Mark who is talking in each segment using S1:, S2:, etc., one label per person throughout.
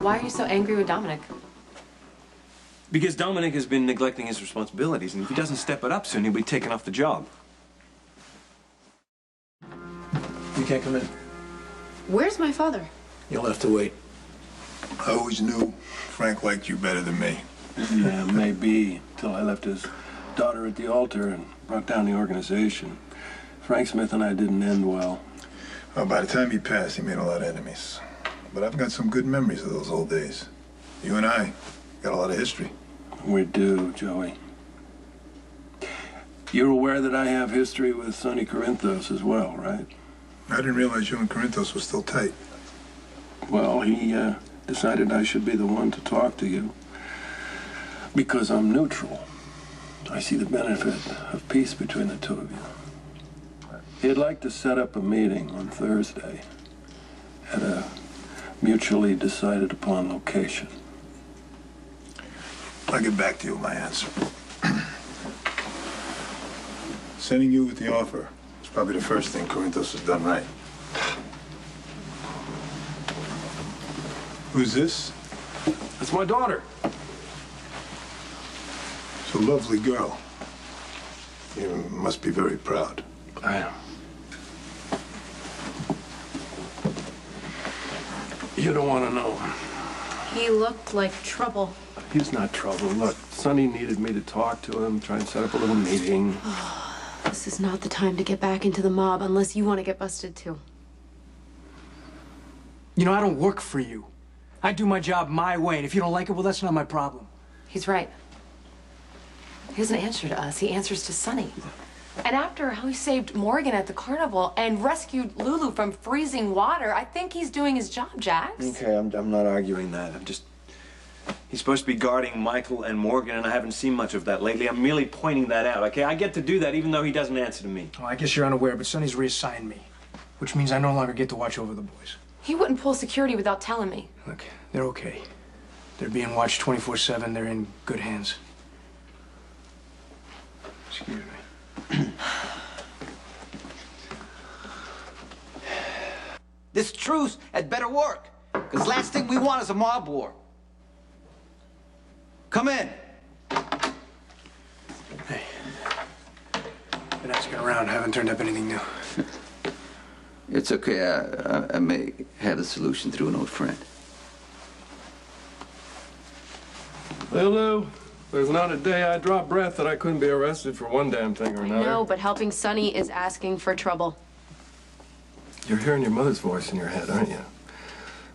S1: Why are you so angry with Dominic?
S2: Because Dominic has been neglecting his responsibilities, and if he doesn't step it up soon, he'll be taken off the job.
S3: You can't come in.
S1: Where's my father?
S3: You'll have to wait.
S4: I always knew Frank liked you better than me.
S5: Yeah, maybe, till I left his daughter at the altar and brought down the organization. Frank Smith and I didn't end well.
S4: Well, by the time he passed, he made a lot of enemies. But I've got some good memories of those old days. You and I got a lot of history.
S5: We do, Joey. You're aware that I have history with Sonny Corinthos as well, right?
S4: I didn't realize you and Corinthos were still tight.
S5: Well, he decided I should be the one to talk to you. Because I'm neutral. I see the benefit of peace between the two of you. He'd like to set up a meeting on Thursday at a mutually decided upon location.
S4: I'll get back to you with my answer. Sending you with the offer is probably the first thing Corinthos has done right. Who's this?
S5: That's my daughter.
S4: It's a lovely girl. You must be very proud.
S5: I am. You don't want to know.
S1: He looked like trouble.
S5: He's not trouble. Look, Sonny needed me to talk to him, try and set up a little meeting.
S1: This is not the time to get back into the mob unless you want to get busted too.
S3: You know, I don't work for you. I do my job my way, and if you don't like it, well, that's not my problem.
S1: He's right. He doesn't answer to us. He answers to Sonny. And after how he saved Morgan at the carnival and rescued Lulu from freezing water, I think he's doing his job, Jax.
S2: Okay, I'm not arguing that. He's supposed to be guarding Michael and Morgan, and I haven't seen much of that lately. I'm merely pointing that out, okay? I get to do that even though he doesn't answer to me.
S3: Oh, I guess you're unaware, but Sonny's reassigned me, which means I no longer get to watch over the boys.
S1: He wouldn't pull security without telling me.
S3: Look, they're okay. They're being watched 24/7. They're in good hands. Excuse me.
S6: This truce had better work, because last thing we want is a mob war. Come in.
S3: Hey. Been asking around. Haven't turned up anything new.
S6: It's okay. I may have the solution through an old friend.
S5: Lulu, there's not a day I draw breath that I couldn't be arrested for one damn thing or another.
S1: No, but helping Sonny is asking for trouble.
S5: You're hearing your mother's voice in your head, aren't you?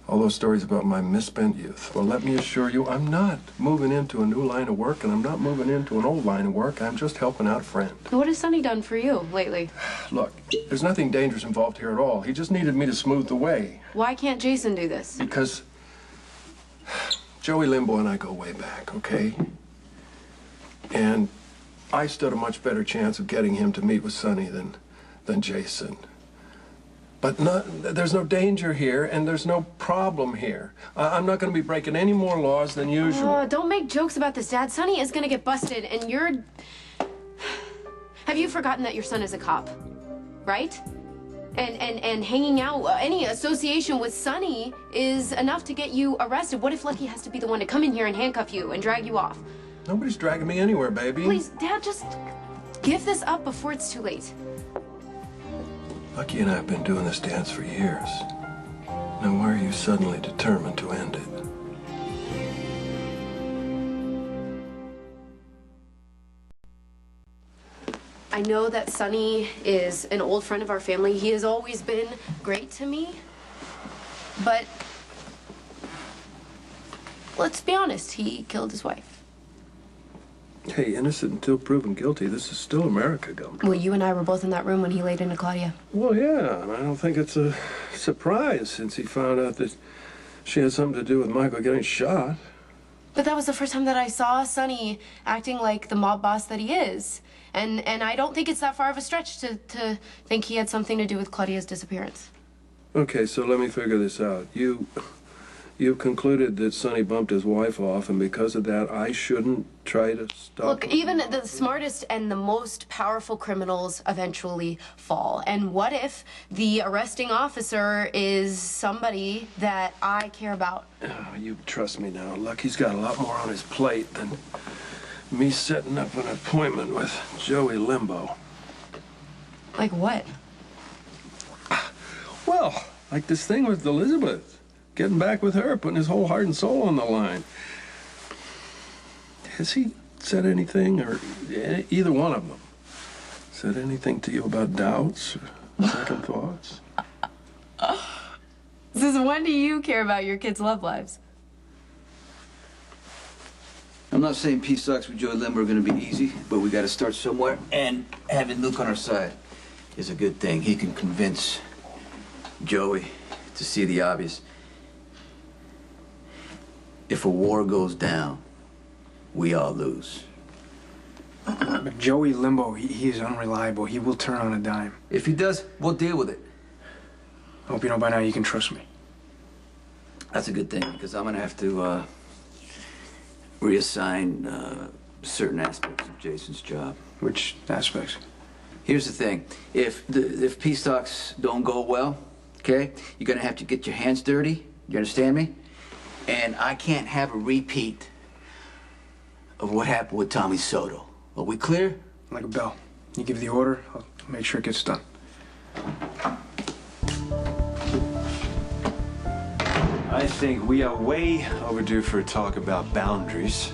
S5: All those stories about my misspent youth. Well, let me assure you, I'm not moving into a new line of work, and I'm not moving into an old line of work. I'm just helping out a friend.
S1: What has Sonny done for you lately?
S5: Look, there's nothing dangerous involved here at all. He just needed me to smooth the way.
S1: Why can't Jason do this?
S5: Because Joey Limbo and I go way back, okay? And I stood a much better chance of getting him to meet with Sonny than Jason. But there's no danger here, and there's no problem here. I'm not going to be breaking any more laws than usual.
S1: Oh, don't make jokes about this, Dad. Sonny is going to get busted, and you're... Have you forgotten that your son is a cop, right? And hanging out, any association with Sonny is enough to get you arrested. What if Lucky has to be the one to come in here and handcuff you and drag you off?
S5: Nobody's dragging me anywhere, baby.
S1: Please, Dad, just give this up before it's too late.
S5: Lucky and I have been doing this dance for years. Now, why are you suddenly determined to end it?
S1: I know that Sonny is an old friend of our family. He has always been great to me. But let's be honest, he killed his wife.
S5: Hey, innocent until proven guilty. This is still America, Gum.
S1: Well, you and I were both in that room when he laid into Claudia.
S5: Well, yeah, and I don't think it's a surprise since he found out that she had something to do with Michael getting shot.
S1: But that was the first time that I saw Sonny acting like the mob boss that he is. And I don't think it's that far of a stretch to think he had something to do with Claudia's disappearance.
S5: Okay, so let me figure this out. You You've concluded that Sonny bumped his wife off, and because of that, I shouldn't try to stop
S7: Look,
S5: him?
S7: even the smartest and the most powerful criminals eventually fall. And what if the arresting officer is somebody that I care about?
S5: Oh, you trust me now. Look, he's got a lot more on his plate than me setting up an appointment with Joey Limbo.
S7: Like what?
S5: Well, like this thing with Elizabeth. Getting back with her, putting his whole heart and soul on the line. Has he said anything, or either one of them, said anything to you about doubts or second thoughts?
S7: Since when do you care about your kids' love lives?
S6: I'm not saying peace talks with Joey Limbo are going to be easy, but we got to start somewhere, and having Luke on our side is a good thing. He can convince Joey to see the obvious. If a war goes down, we all lose.
S3: But Joey Limbo, he's unreliable. He will turn on a dime.
S6: If he does, we'll deal with it.
S3: I hope you know by now you can trust me.
S6: That's a good thing, because I'm going to have to reassign certain aspects of Jason's job.
S3: Which aspects?
S6: Here's the thing. If peace talks don't go well, okay, you're going to have to get your hands dirty. You understand me? And I can't have a repeat of what happened with Tommy Soto. Are we clear?
S3: Like a bell. You give the order, I'll make sure it gets done.
S2: I think we are way overdue for a talk about boundaries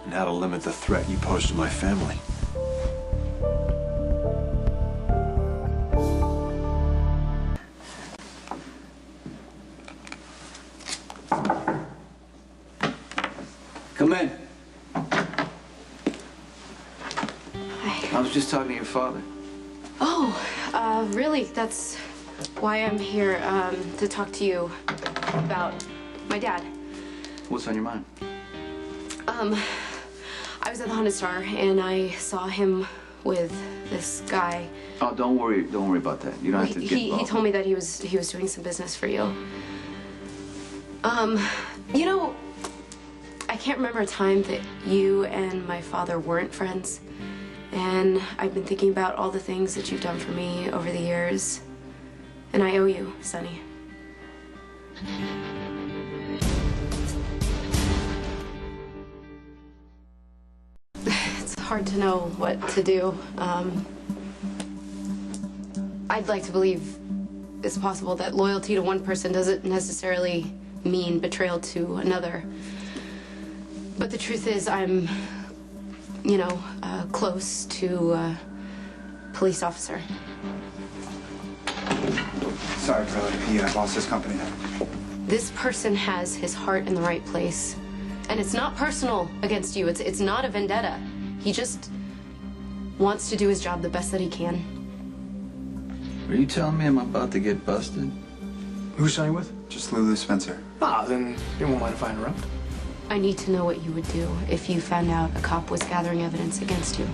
S2: and how to limit the threat you pose to my family.
S6: Come in.
S7: Hi.
S6: I was just talking to your father.
S7: Oh, really? That's why I'm here, to talk to you about my dad.
S6: What's on your mind?
S7: I was at the Haunted Star, and I saw him with this guy.
S6: Oh, don't worry about that. You don't have to get involved.
S7: He told me that he was doing some business for you. You know, I can't remember a time that you and my father weren't friends. And I've been thinking about all the things that you've done for me over the years. And I owe you, Sonny. It's hard to know what to do. I'd like to believe it's possible that loyalty to one person doesn't necessarily mean betrayal to another. But the truth is, I'm, close to a police officer.
S8: Sorry, brother. He lost his company.
S7: This person has his heart in the right place. And it's not personal against you. It's not a vendetta. He just wants to do his job the best that he can.
S6: Are you telling me I'm about to get busted?
S3: Who's Sonny with?
S8: Just Lulu Spencer.
S3: Ah, then you won't mind if I interrupt.
S7: I need to know what you would do if you found out a cop was gathering evidence against you.